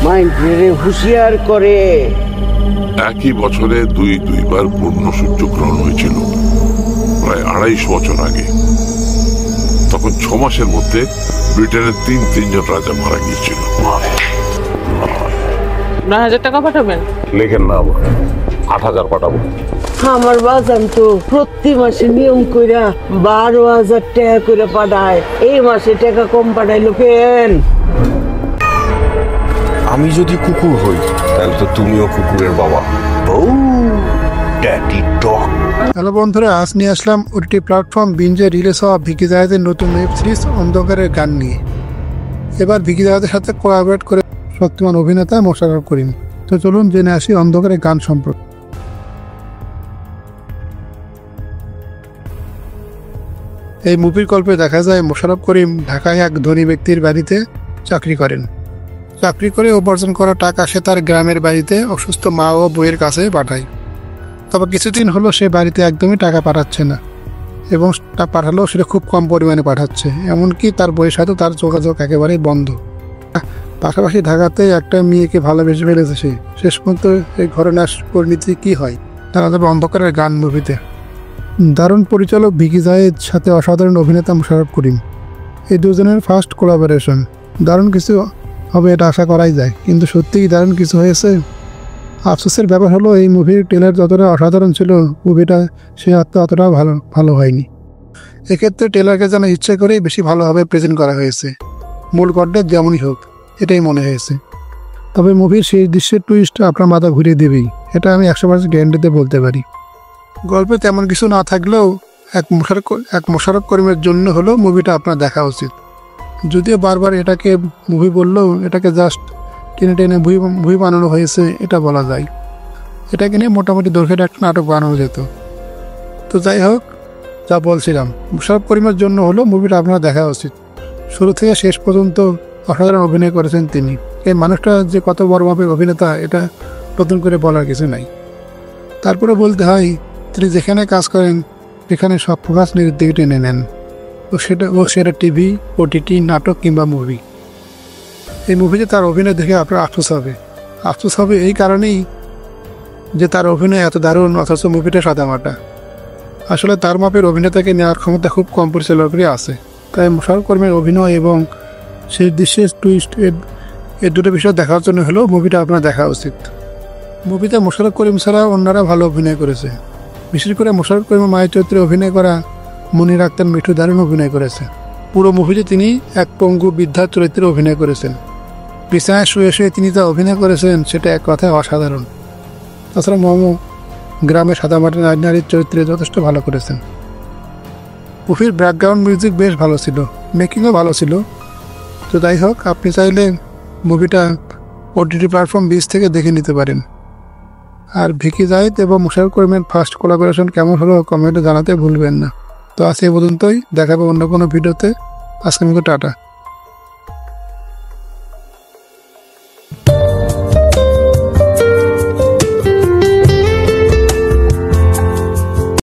মাইন্ডে হুঁশিয়ার করে। একই বছরে দুইবার পূর্ণ সূর্যগ্রহণ হয়েছিল, প্রায় ২৫০ বছর আগে। তখন ৬ মাসের মধ্যে ব্রিটেনের তিনজন রাজা মারা গিয়েছিল। ৯,০০০ টাকা পাঠাবেন? লেখেন না, ৮,০০০ পাঠাবো। আমার বাজান তো প্রতি মাসে নিয়ম কইরা ১২,০০০ টাকা করে পাঠায়। এই মাসে টাকা কম পাঠাইলো কেন? আমি যদি কুকুর হই তাহলে তো তুমিও কুকুরের বাবা। হ্যালো বন্ধুরা, আজ নিয়ে আসলাম ওটিটি প্ল্যাটফর্ম বিঞ্জে রিলিজ হওয়া ভিকি জায়েদের নতুন ওয়েব সিরিজ অন্ধকারের গান নিয়ে। এবার ভিকি জায়েদের সাথে কোলাবরেট করে শক্তিমান অভিনেতা মোশাররফ করিম। তো চলুন জেনে আসি অন্ধকারের গান সম্পর্কে। এই মুভির গল্পে দেখা যায় মোশাররফ করিম ঢাকায় এক ধনী ব্যক্তির বাড়িতে চাকরি করেন। চাকরি করে উপার্জন করা টাকা সে তার গ্রামের বাড়িতে অসুস্থ মা ও বইয়ের কাছে পাঠায়। তবে কিছুদিন হলো সে বাড়িতে একদমই টাকা পাঠাচ্ছে না, এবং পাঠালেও সেটা খুব কম পরিমাণে পাঠাচ্ছে, এমনকি তার বইয়ের সাথেও তার যোগাযোগ একেবারেই বন্ধ। পাশাপাশি ঢাকাতে একটা মেয়েকে ভালোবেসে ফেলেছে সে। শেষ পর্যন্ত এই ঘটনার পরিণতি কী হয় তারা যাবে অন্ধকারের গান মুভিতে। দারুণ পরিচালক ভিকি জায়েদ সাথে অসাধারণ অভিনেতা মোশাররফ করিম, এই দুজনের ফার্স্ট কোলাবোরেশন। দারুণ কিছু হবে এটা আশা করাই যায়, কিন্তু সত্যিই দারুণ কিছু হয়েছে। আফসোসের ব্যাপার হলো এই মুভির ট্রেলার যতটা অসাধারণ ছিল, মুভিটা সে অতটাও ভালো হয়নি। এক্ষেত্রে ট্রেলারকে যেন ইচ্ছে করেই বেশি ভালোভাবে প্রেজেন্ট করা হয়েছে। মূল কন্টেন্ট যেমনই হোক এটাই মনে হয়েছে। তবে মুভির সেই দৃশ্যের টুইস্ট আপনার মাথা ঘুরিয়ে দেবেই, এটা আমি ১০০% গ্যারান্টিতে বলতে পারি। গল্পে তেমন কিছু না থাকলেও এক মোশাররফ করিমের জন্য হলেও মুভিটা আপনার দেখা উচিত। যদিও বারবার এটাকে মুভি বললেও এটাকে জাস্ট টেনে টেনে মুভি বানানো হয়েছে এটা বলা যায়। এটাকে নিয়ে মোটামুটি দৈর্ঘ্যের একটা নাটক বানানো যেত। তো যাই হোক, যা বলছিলাম, মোশাররফ করিমের জন্য হলেও মুভিটা আপনার দেখা উচিত। শুরু থেকে শেষ পর্যন্ত অসাধারণ অভিনয় করেছেন তিনি। এই মানুষটা যে কত বড় মাপের অভিনেতা এটা নতুন করে বলার কিছু নাই। তারপরে বলতে হয়, তিনি যেখানে কাজ করেন সেখানে সব ফোকাস নিজের দিকে টেনে নেন। সেটা টিভি, ওটিটি, নাটক কিংবা মুভি। এই মুভিতে তার অভিনয় দেখে আপনার আফসোস হবে এই কারণেই যে তার অভিনয় এত দারুণ, অথচ মুভিটা সাদামাটা। আসলে তার মাপের অভিনেতাকে নেওয়ার ক্ষমতা খুব কম পরিচালকেরই আছে। তাই মোশাররফ করিমের অভিনয় এবং সেই দৃশ্যের টুইস্ট এর দুটো বিষয় দেখার জন্য হলেও মুভিটা আপনার দেখা উচিত। মুভিতে মোশাররফ করিম ছাড়া অন্যরা ভালো অভিনয় করেছে। বিশেষ করে মোশাররফ করিমের মায়ের চরিত্রে অভিনয় করা মনির আক্তার মিঠু দারুণ অভিনয় করেছে। পুরো মুভিতে তিনি এক পঙ্গু বৃদ্ধার চরিত্রে অভিনয় করেছেন। বিছানায় শুয়ে শুয়ে তিনি যা অভিনয় করেছেন সেটা এক কথায় অসাধারণ। তাছাড়া মোমো গ্রামে সাদামাটা নারীর চরিত্রে যথেষ্ট ভালো করেছেন। মুভির ব্যাকগ্রাউন্ড মিউজিক বেশ ভালো ছিল, মেকিংও ভালো ছিল। তো যাই হোক, আপনি চাইলে মুভিটা ওটিটি প্ল্যাটফর্ম ২০ থেকে দেখে নিতে পারেন। আর ভিকি জায়েদ এবং মোশাররফ করিমের ফার্স্ট কোলাবোরেশন কেমন হলো কমেন্টে জানাতে ভুলবেন না। তো আজ এই পর্যন্তই, দেখাবো অন্য কোনো ভিডিওতে। আজকের মতো টাটা।